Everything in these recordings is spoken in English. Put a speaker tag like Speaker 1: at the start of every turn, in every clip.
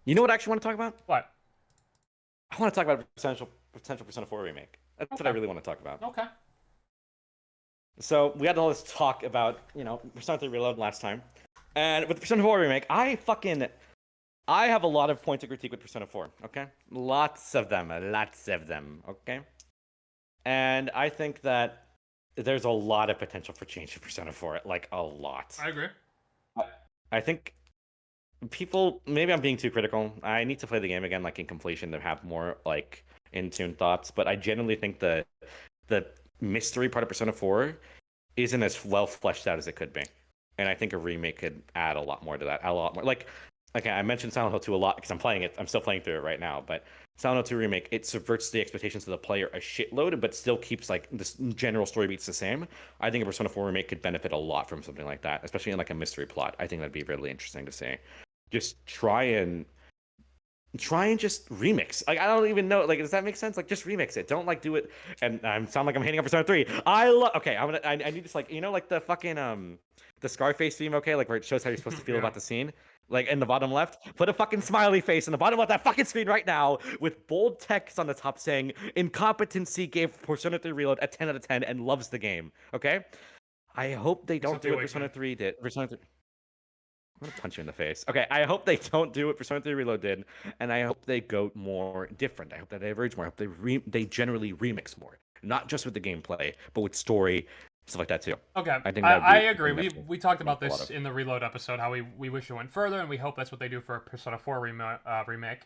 Speaker 1: You know what I actually want to talk about?
Speaker 2: What?
Speaker 1: I want to talk about a potential Persona 4 remake. That's what I
Speaker 2: Okay.
Speaker 1: really want to talk about.
Speaker 2: Okay.
Speaker 1: So we had all this talk about, Persona 3 Reload last time. And with the Persona 4 remake, I have a lot of points of critique with Persona 4, okay? Lots of them, okay? And I think that there's a lot of potential for change in Persona 4, like a lot.
Speaker 2: I agree.
Speaker 1: I I think people, maybe I'm being too critical. I need to play the game again, like in completion, to have more like in tune thoughts. But I genuinely think the mystery part of Persona 4 isn't as well fleshed out as it could be, and I think a remake could add a lot more to that. A lot more. Like, okay, I mentioned Silent Hill 2 a lot because I'm playing it. I'm still playing through it right now, but Silent Hill 2 remake, it subverts the expectations of the player a shitload, but still keeps like this general story beats the same. I think a Persona 4 remake could benefit a lot from something like that, especially in like a mystery plot. I think that'd be really interesting to see. Just try and just remix. Like, I don't even know. Like, does that make sense? Like, just remix it. Don't like do it. And I sound like I'm hating on Persona 3. I love. Okay, I need this, like, like the fucking the Scarface theme. Okay, like where it shows how you're supposed to feel
Speaker 2: Yeah.
Speaker 1: about the scene. Like in the bottom left, put a fucking smiley face in the bottom of that fucking screen right now with bold text on the top saying "Incompetency gave Persona 3 Reload a 10 out of 10 and loves the game." Okay, I hope they don't
Speaker 2: Except the
Speaker 1: do what Persona
Speaker 2: Awakening.
Speaker 1: 3 did. Persona 3. I'm gonna punch you in the face. Okay, I hope they don't do what Persona 3 Reload did, and I hope they go more different. I hope that they diverge more. I hope they generally remix more, not just with the gameplay, but with story, stuff like that too.
Speaker 2: Okay,
Speaker 1: I think that would
Speaker 2: I
Speaker 1: be
Speaker 2: agree.
Speaker 1: something
Speaker 2: We
Speaker 1: that would
Speaker 2: we talked
Speaker 1: make
Speaker 2: about
Speaker 1: a lot
Speaker 2: this
Speaker 1: of.
Speaker 2: in the Reload episode, how we wish it went further, and we hope that's what they do for Persona 4 remake.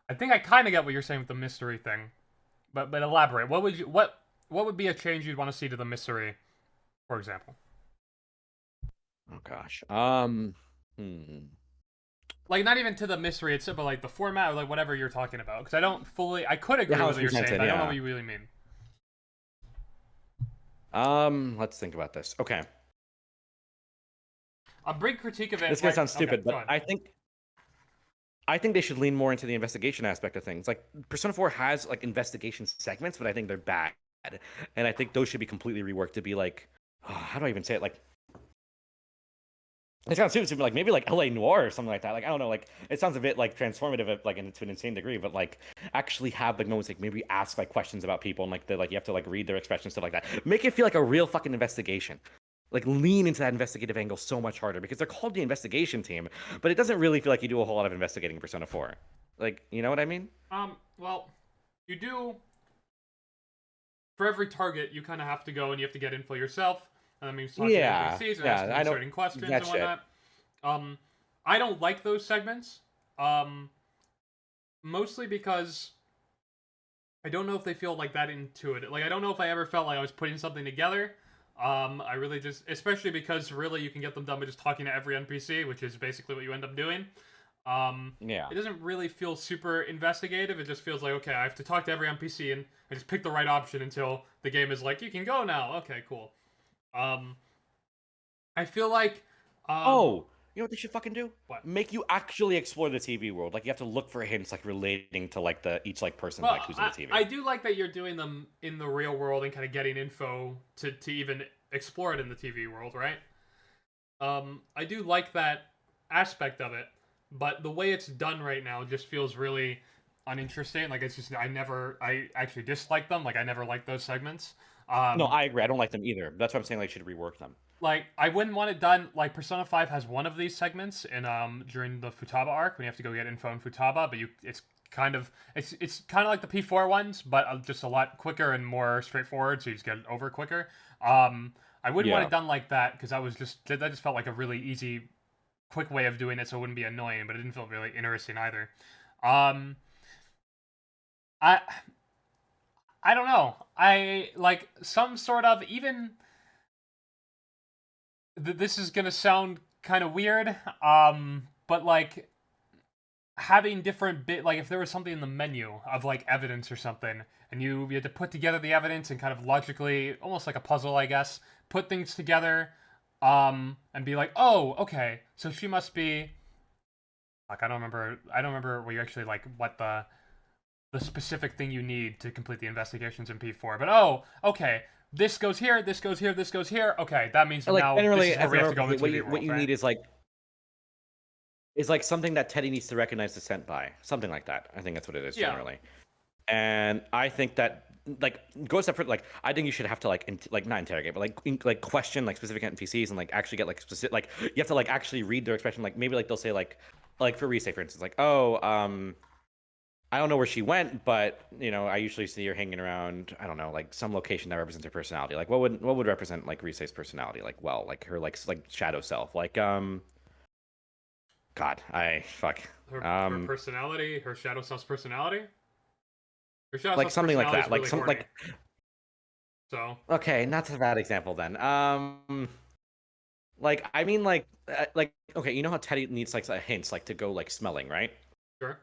Speaker 2: I think I kind of get what you're saying with the mystery thing, but elaborate. What would be a change you'd want to see to the mystery, for example?
Speaker 1: Oh gosh. Hmm.
Speaker 2: Like not even to the mystery itself, but like the format or like whatever you're talking about. Because I could
Speaker 1: Yeah,
Speaker 2: agree
Speaker 1: how
Speaker 2: with
Speaker 1: it's
Speaker 2: what you're saying,
Speaker 1: presented.
Speaker 2: but I don't know
Speaker 1: Yeah.
Speaker 2: what you really mean.
Speaker 1: Let's think about this. Okay,
Speaker 2: A big critique of it,
Speaker 1: this is gonna
Speaker 2: like
Speaker 1: sound
Speaker 2: okay,
Speaker 1: stupid,
Speaker 2: go
Speaker 1: but
Speaker 2: on.
Speaker 1: I think they should lean more into the investigation aspect of things. Like Persona 4 has like investigation segments, but I think they're bad, and I think those should be completely reworked to be like, oh, how do I even say it? Like, it sounds stupid, like maybe like LA Noir or something like that. Like, I don't know, like it sounds a bit like transformative, like to an insane degree, but like actually have like moments like maybe ask like questions about people and like you have to like read their expressions, stuff like that. Make it feel like a real fucking investigation. Like lean into that investigative angle so much harder because they're called the investigation team, but it doesn't really feel like you do a whole lot of investigating in Persona 4. Like, you know what I mean?
Speaker 2: Well, you do for every target, you kind of have to go and you have to get info yourself, and that means talking to
Speaker 1: Yeah,
Speaker 2: NPCs and
Speaker 1: yeah,
Speaker 2: asking
Speaker 1: I
Speaker 2: them
Speaker 1: know
Speaker 2: certain questions
Speaker 1: that
Speaker 2: and
Speaker 1: shit.
Speaker 2: whatnot. Um, I don't like those segments. Mostly because I don't know if they feel like that intuitive. Like I don't know if I ever felt like I was putting something together. I really just, especially because really you can get them done by just talking to every NPC, which is basically what you end up doing.
Speaker 1: Yeah.
Speaker 2: It doesn't really feel super investigative. It just feels like okay, I have to talk to every NPC and I just pick the right option until the game is like you can go now. Okay, cool. Um, I feel like
Speaker 1: Oh, you know what they should fucking do?
Speaker 2: what?
Speaker 1: Make you actually explore the TV world. Like you have to look for hints, like relating to like the each like person
Speaker 2: Well,
Speaker 1: like who's in the
Speaker 2: I
Speaker 1: TV.
Speaker 2: do like that you're doing them in the real world and kind of getting info to even explore it in the TV world, right? I do like that aspect of it, but the way it's done right now just feels really uninteresting. Like it's just I actually dislike them. Like I never liked those segments.
Speaker 1: No,
Speaker 2: Um,
Speaker 1: I agree. I don't like them either. That's what I'm saying. Like, should rework them.
Speaker 2: like I wouldn't want it done. Like Persona 5 has one of these segments in during the Futaba arc when you have to go get info in Futaba, but it's kind of like the P4 ones, but just a lot quicker and more straightforward, so you just get it over quicker. I wouldn't want
Speaker 1: Yeah.
Speaker 2: it done like that because that just felt like a really easy, quick way of doing it, so it wouldn't be annoying, but it didn't feel really interesting either. Um, I I don't know. I like some sort of even. This is gonna sound kind of weird, but like having different bit like if there was something in the menu of like evidence or something and you had to put together the evidence and kind of logically almost like a puzzle I guess put things together and be like oh okay so she must be like I don't remember what you actually like what the specific thing you need to complete the investigations in P4 but oh okay this goes here this goes here this goes here okay that means
Speaker 1: Like
Speaker 2: now this
Speaker 1: generally,
Speaker 2: is where
Speaker 1: as
Speaker 2: we
Speaker 1: an
Speaker 2: have to go in
Speaker 1: overview,
Speaker 2: the
Speaker 1: what
Speaker 2: TV
Speaker 1: you what
Speaker 2: world
Speaker 1: you
Speaker 2: right
Speaker 1: need is like is like something that Teddy needs to recognize dissent by, something like that. I think that's what it is
Speaker 2: Yeah.
Speaker 1: generally. And I think that like go a step further. Like I think you should have to like like not interrogate, but like like question like specific NPCs and like actually get like specific like you have to like actually read their expression. Like maybe like they'll say like for Resay for instance, like oh I don't know where she went, but you know I usually see her hanging around. I don't know like some location that represents her personality. Like what would represent like Resay's personality? Like well like her like shadow self. Like God I fuck
Speaker 2: Her
Speaker 1: um
Speaker 2: personality, her shadow self's personality. Her shadow
Speaker 1: like
Speaker 2: self's
Speaker 1: something like
Speaker 2: personality is
Speaker 1: that. Like
Speaker 2: really
Speaker 1: some
Speaker 2: horny.
Speaker 1: like
Speaker 2: So
Speaker 1: okay, not a bad example then. Like I mean like okay, you know how Teddy needs like a hints like to go like smelling, right?
Speaker 2: sure.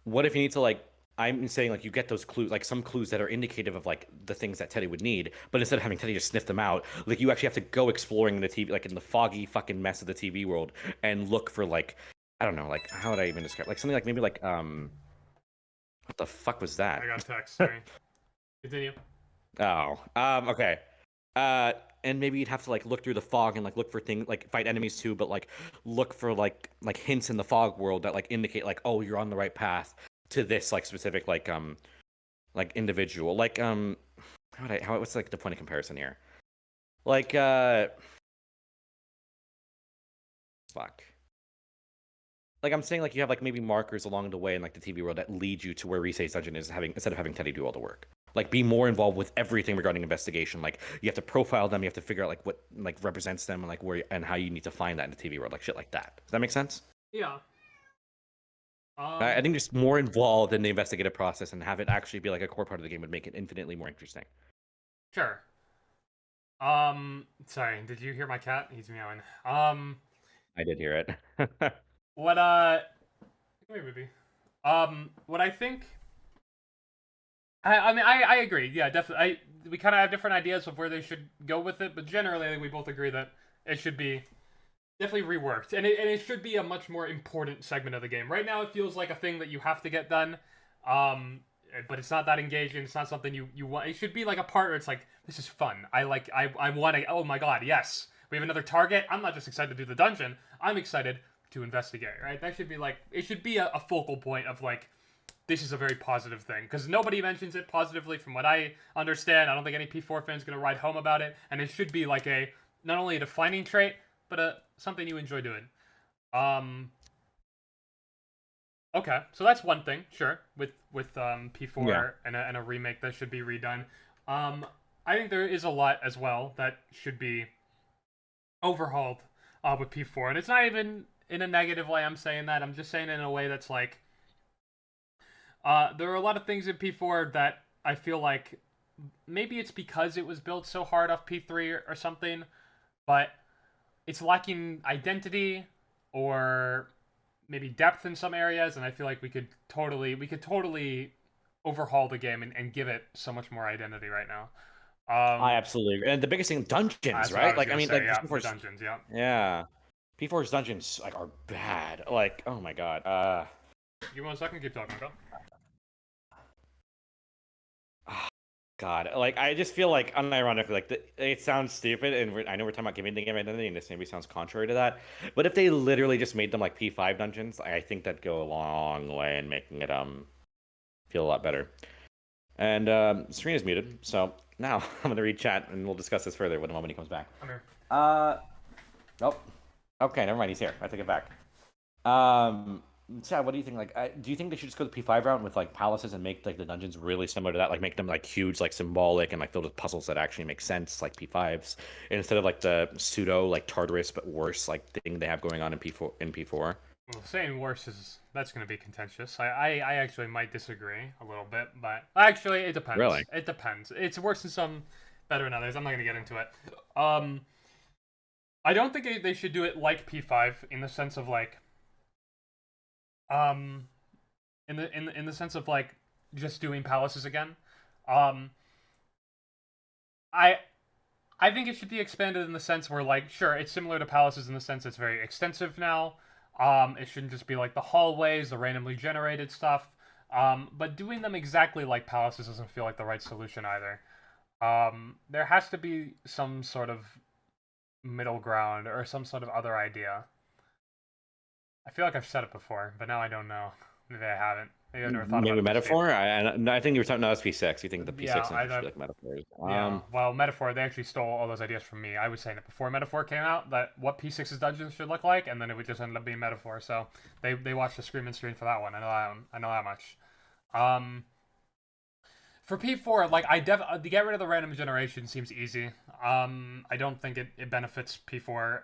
Speaker 1: What if you need to like I'm saying like you get those clues like some clues that are indicative of like the things that Teddy would need, but instead of having Teddy just sniff them out, like you actually have to go exploring in the TV like in the foggy fucking mess of the TV world and look for like I don't know, like how would I even describe like something like maybe like what the fuck was
Speaker 2: I
Speaker 1: that?
Speaker 2: got a text. Sorry. Continue.
Speaker 1: Oh, okay. Uh, and maybe you'd have to like look through the fog and like look for things like fight enemies too, but like look for like hints in the fog world that like indicate like oh you're on the right path to this like specific like individual how what's like the point of comparison here? Like fuck. Like I'm saying like you have like maybe markers along the way in like the TV world that lead you to where Risei's dungeon is having instead of having Teddy do all the work. Like be more involved with everything regarding investigation. Like you have to profile them, you have to figure out like what like represents them and like where and how you need to find that in the TV world, like shit like that. Does that make sense?
Speaker 2: Yeah.
Speaker 1: I think just more involved in the investigative process and have it actually be like a core part of the game would make it infinitely more interesting.
Speaker 2: Sure. Sorry. Did you hear my cat? He's meowing.
Speaker 1: I did hear it.
Speaker 2: What come here, baby. What I think. I mean, I agree. Yeah, definitely. We kind of have different ideas of where they should go with it, but generally, I think we both agree that it should be definitely reworked, and it should be a much more important segment of the game. Right now, it feels like a thing that you have to get done, but it's not that engaging. It's not something you want. It should be like a part where it's like this is fun. I want to. Oh my god, yes, we have another target. I'm not just excited to do the dungeon. I'm excited to investigate. Right? That should be like it should be a focal point of like this is a very positive thing because nobody mentions it positively from what I understand. I don't think any P4 fan's gonna write home about it, and it should be like a not only a defining trait but something you enjoy doing. Um, okay, so that's one thing, sure, with
Speaker 1: Yeah.
Speaker 2: P4 and a remake that should be redone. I think there is a lot as well that should be overhauled with P4, and it's not even in a negative way. I'm saying that. I'm just saying it in a way that's like there are a lot of things in P4 that I feel like maybe it's because it was built so hard off P3 or something, but it's lacking identity or maybe depth in some areas, and I feel like we could totally overhaul the game and give it so much more identity right now.
Speaker 1: I absolutely agree. And the biggest thing dungeons,
Speaker 2: That's what I
Speaker 1: right?
Speaker 2: was
Speaker 1: Like I
Speaker 2: gonna
Speaker 1: mean
Speaker 2: say.
Speaker 1: like
Speaker 2: Yeah, the
Speaker 1: P4's
Speaker 2: dungeons. Yeah.
Speaker 1: yeah. P4's dungeons like are bad. Like oh my god.
Speaker 2: Give me 1 second. Keep talking, bro.
Speaker 1: God, like I just feel like unironically, like it sounds stupid, and I know we're talking about giving the game identity, and this maybe sounds contrary to that. But if they literally just made them like P5 dungeons, I think that'd go a long way in making it feel a lot better. And screen is muted, so now I'm gonna read chat, and we'll discuss this further when the moment he comes back.
Speaker 2: Come here.
Speaker 1: Nope. Okay, never mind. He's here. I take it back. Um, Chad, what do you think? Like, do you think they should just go the P5 route with like palaces and make like the dungeons really similar to that? Like, make them like huge, like symbolic, and like filled with puzzles that actually make sense, like P5s, instead of like the pseudo like Tartarus but worse like thing they have going on in P4 in P4.
Speaker 2: Well, saying worse is that's going to be contentious. I actually might disagree a little bit, but actually it depends.
Speaker 1: Really?
Speaker 2: It depends. It's worse in some, better in others. I'm not going to get into it. Um, I don't think they should do it like P5 in the sense of like um in the sense of like just doing palaces again. Um, I I think it should be expanded in the sense where like sure it's similar to palaces in the sense it's very extensive now. It shouldn't just be like the hallways, the randomly generated stuff. But doing them exactly like palaces doesn't feel like the right solution either. There has to be some sort of middle ground or some sort of other idea. I feel like I've said it before, but now I don't know. Maybe I haven't. Maybe I've never thought about
Speaker 1: Maybe
Speaker 2: it this deep.
Speaker 1: metaphor. I think you were talking. No, it's P6. You think the
Speaker 2: Yeah,
Speaker 1: P6 engine should be like metaphors.
Speaker 2: yeah. Well, Metaphor, they actually stole all those ideas from me. I was saying it before Metaphor came out that what P6's dungeons should look like, and then it would just end up being Metaphor. So they watched the screaming screen for that one. I know that one. I know that much. Um, for P4, like to get rid of the random generation seems easy. I don't think it benefits P4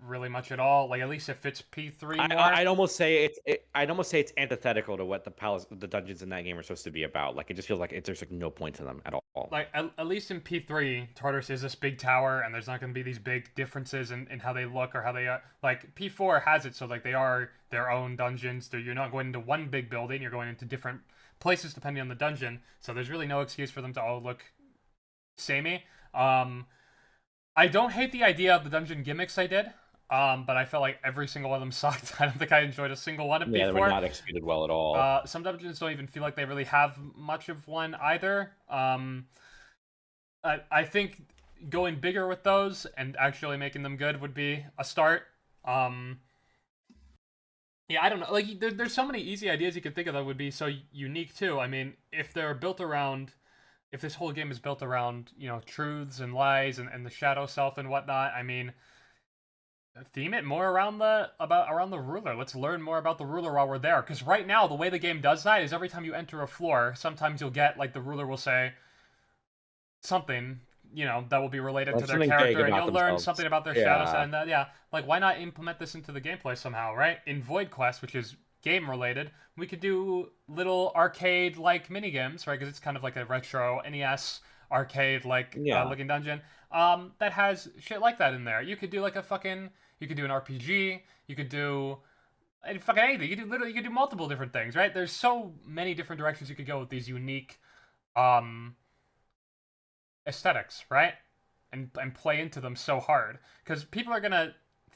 Speaker 2: really much at all. Like at least it fits P3 more.
Speaker 1: I'd almost say I'd almost say it's antithetical to what the dungeons in that game are supposed to be about. Like it just feels like there's like no point to them at all.
Speaker 2: Like at least in P3, Tartarus is this big tower, and there's not going to be these big differences in how they look or how they are. Like P4 has it so like they are their own dungeons. You're not going into one big building. You're going into different places depending on the dungeon. So there's really no excuse for them to all look samey. I don't hate the idea of the dungeon gimmicks I did. But I felt like every single one of them sucked. I don't think I enjoyed a single one of
Speaker 1: Yeah,
Speaker 2: P4.
Speaker 1: they were not executed well at all.
Speaker 2: Some dungeons don't even feel like they really have much of one either. I think going bigger with those and actually making them good would be a start. Yeah, I don't know. Like, there's so many easy ideas you could think of that would be so unique too. I mean, if they're built around, if this whole game is built around, truths and lies and the shadow self and whatnot, I mean, theme it more around the ruler. Let's learn more about the ruler while we're there. Because right now, the way the game does that is every time you enter a floor, sometimes you'll get like the ruler will say something, that will be related to their character, and you'll learn something about their shadow side. And that, yeah, like why not implement this into the gameplay somehow, right? In Void Quest, which is game related, we could do little arcade like mini games, right? Because it's kind of like a retro NES arcade like looking dungeon. That has shit like that in there. You could do like you could do an RPG. You could do fucking anything. You could do multiple different things, right? There's so many different directions you could go with these unique aesthetics, right? And play into them so hard because people are gonna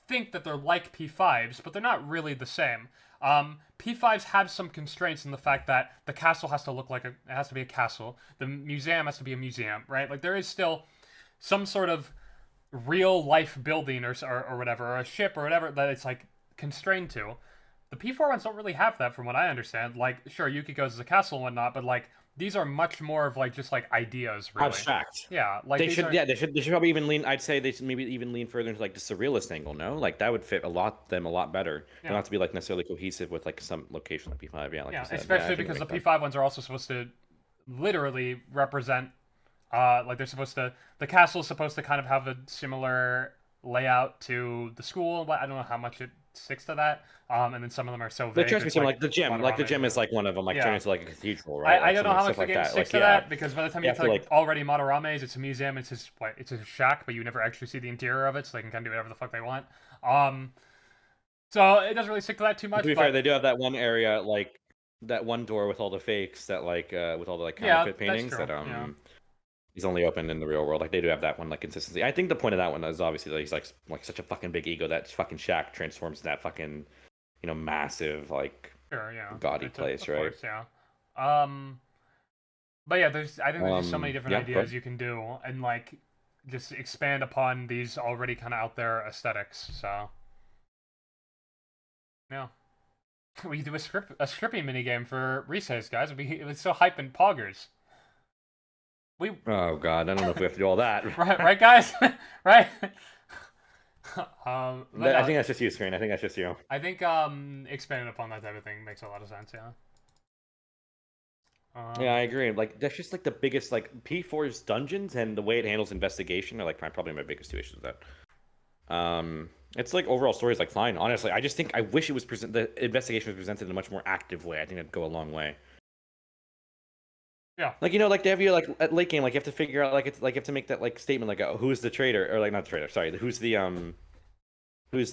Speaker 2: think that they're like P5s, but they're not really the same. P5s have some constraints in the fact that the castle has to look like it has to be a castle. The museum has to be a museum, right? Like there is still some sort of real life building or whatever, or a ship or whatever that it's like constrained to. The P4 ones don't really have that from what I understand. Like, sure, Yukiko's is a castle and whatnot, but like these are much more of like just like ideas, really.
Speaker 1: Abstract.
Speaker 2: Yeah, like
Speaker 1: they should probably even lean. I'd say they should maybe even lean further into like the surrealist angle. No, like that would fit a lot better. Yeah. Not to be like necessarily cohesive with like some location like P5. Yeah, like you said.
Speaker 2: Especially because the P5 ones are also supposed to literally represent. Like they're supposed to. The castle is supposed to kind of have a similar layout to the school, but I don't know how much it sticks to that. And then some of them are so vague.
Speaker 1: Like the gym. Like the gym is like one of them. Like turning into like a cathedral, right?
Speaker 2: I don't know how much the game sticks to that because by the time you get to like already Matarame's, it's a museum. It's just it's a shack, but you never actually see the interior of it, so they can kind of do whatever the fuck they want. So it doesn't really stick to that too much.
Speaker 1: To be fair, they do have that one area, like that one door with all the fakes that like with all the like counterfeit paintings that he's only open in the real world. Like they do have that one like consistency. I think the point of that one is obviously that he's like such a fucking big ego that fucking shack transforms to that fucking massive like gaudy place, right?
Speaker 2: Course, yeah. But yeah, I think there's just so many different ideas you can do and like just expand upon these already kind of out there aesthetics. So yeah. We could do a scripting minigame for Resets, guys. It was so hype and poggers.
Speaker 1: Oh god, I don't know if we have to do all that.
Speaker 2: right, guys? Right?
Speaker 1: I think that's just you, Screen. I think that's just you.
Speaker 2: I think expanding upon that type of thing makes a lot of sense, yeah.
Speaker 1: Yeah, I agree. Like that's just like the biggest like P4's dungeons and the way it handles investigation are like probably my biggest two issues with that. It's like overall story is like fine. Honestly, I just think I wish it was the investigation was presented in a much more active way. I think it'd go a long way.
Speaker 2: Yeah.
Speaker 1: Like like they have you like at late game, like you have to figure out like it's like you have to make that like statement like who's the traitor or like not the traitor, sorry, who's the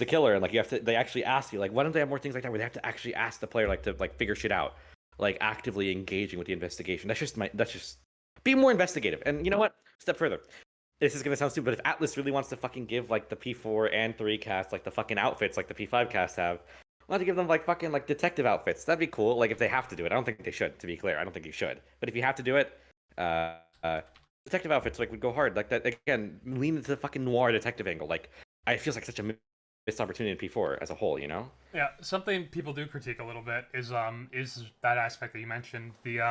Speaker 1: killer, and like they actually ask you like why don't they have more things like that where they have to actually ask the player like to like figure shit out, like actively engaging with the investigation. That's just be more investigative. And you know what? Step further. This is gonna sound stupid, but if Atlus really wants to fucking give like the P4 and 3 cast like the fucking outfits like the P5 cast have, I'll have to give them like fucking like detective outfits. That'd be cool. Like if they have to do it. I don't think they should, to be clear. I don't think you should. But if you have to do it, detective outfits like would go hard. Like that again, lean into the fucking noir detective angle. Like it feels like such a
Speaker 2: Yeah.
Speaker 1: opportunity in P4 as a whole. You know?
Speaker 2: Yeah, something people do critique a little bit is that aspect that you mentioned, the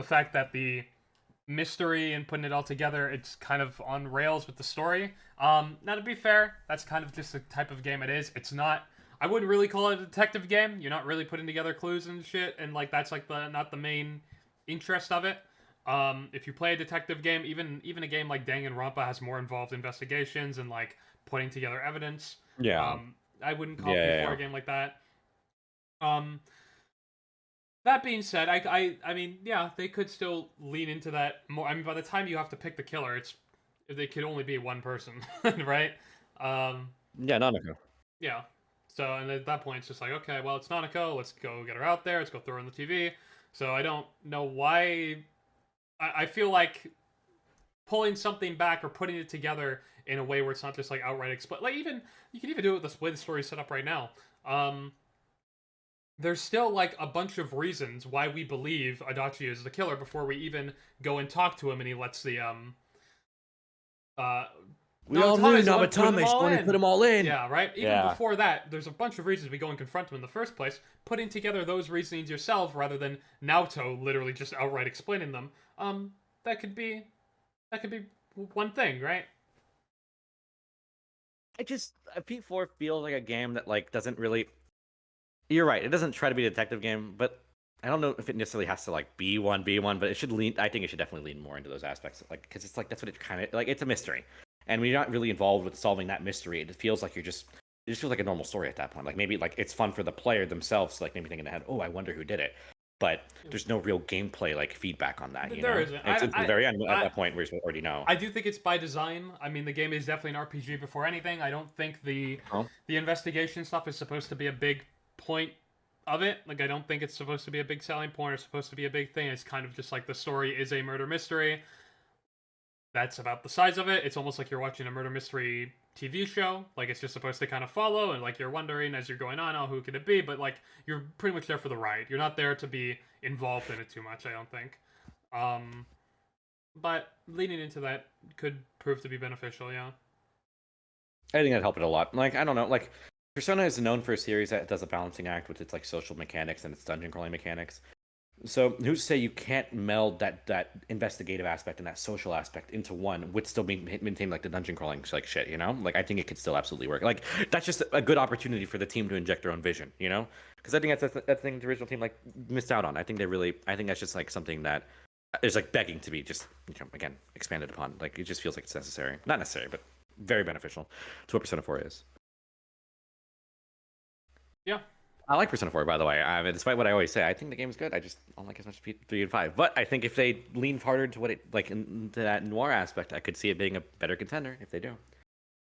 Speaker 2: fact that the mystery and putting it all together, it's kind of on rails with the story. Now to be fair, that's kind of just the type of game it is. It's not. I wouldn't really call it a detective game. You're not really putting together clues and shit, and like that's like the not the main interest of it. If you play a detective game, even a game like Danganronpa has more involved investigations and like putting together evidence.
Speaker 1: Yeah.
Speaker 2: Um, I wouldn't
Speaker 1: Yeah.
Speaker 2: call
Speaker 1: Yeah.
Speaker 2: P4
Speaker 1: Yeah.
Speaker 2: a game like that. Um, that being said, I mean, yeah, they could still lean into that more. I mean, by the time you have to pick the killer, it's they could only be one person, right? Um,
Speaker 1: Yeah. Nanako.
Speaker 2: yeah. So, and at that point, it's just like, okay, well, it's Nanako. Let's go get her out there. Let's go throw her on the TV. So I don't know why. I feel like pulling something back or putting it together in a way where it's not just like outright explain. Like even you can even do it with the way the story's set up right now. There's still like a bunch of reasons why we believe Adachi is the killer before we even go and talk to him, and he lets the uh
Speaker 1: We all knew
Speaker 2: Namatame's the one putting them
Speaker 1: Namatame's
Speaker 2: all
Speaker 1: going to
Speaker 2: in.
Speaker 1: put them all in.
Speaker 2: Yeah, right. Even
Speaker 1: Yeah.
Speaker 2: before that, there's a bunch of reasons we go and confront him in the first place. Putting together those reasonings yourself rather than Naoto literally just outright explaining them. That could be one thing, right?
Speaker 1: It just P4 feels like a game that like doesn't really. You're right. It doesn't try to be a detective game, but I don't know if it necessarily has to like be one, but it should lean. I think it should definitely lean more into those aspects, like because it's like that's what it kind of like. It's a mystery, and when you're not really involved with solving that mystery, it feels like it just feels like a normal story at that point. Like maybe like it's fun for the player themselves, to, like maybe thinking in their head, oh, I wonder who did it. But there's no real gameplay like feedback on that. You
Speaker 2: There
Speaker 1: know,
Speaker 2: isn't.
Speaker 1: it's at the very end at that point where you already know.
Speaker 2: I do think it's by design. I mean, the game is definitely an RPG before anything. I don't think the investigation stuff is supposed to be a big point of it. Like, I don't think it's supposed to be a big selling point or supposed to be a big thing. It's kind of just like the story is a murder mystery. That's about the size of it. It's almost like you're watching a murder mystery TV show. Like, it's just supposed to kind of follow, and like you're wondering as you're going on, oh, who could it be? But like, you're pretty much there for the ride. You're not there to be involved in it too much, I don't think. But leaning into that could prove to be beneficial, yeah.
Speaker 1: I think that helped it a lot. Like I don't know, like Persona is known for a series that does a balancing act with its like social mechanics and its dungeon crawling mechanics. So who's to say you can't meld that investigative aspect and that social aspect into one with still maintain like the dungeon crawling like shit, you know? Like I think it could still absolutely work. Like that's just a good opportunity for the team to inject their own vision, you know? Because I think that's the thing the original team like missed out on. I think that's just like something that is like begging to be just again expanded upon. Like it just feels like it's necessary, not necessary, but very beneficial to what Persona 4 is.
Speaker 2: Yeah.
Speaker 1: I like Persona 4, by the way. I mean, despite what I always say, I think the game's good. I just don't like as much 3 and 5. But I think if they lean harder into what it like into that noir aspect, I could see it being a better contender if they do.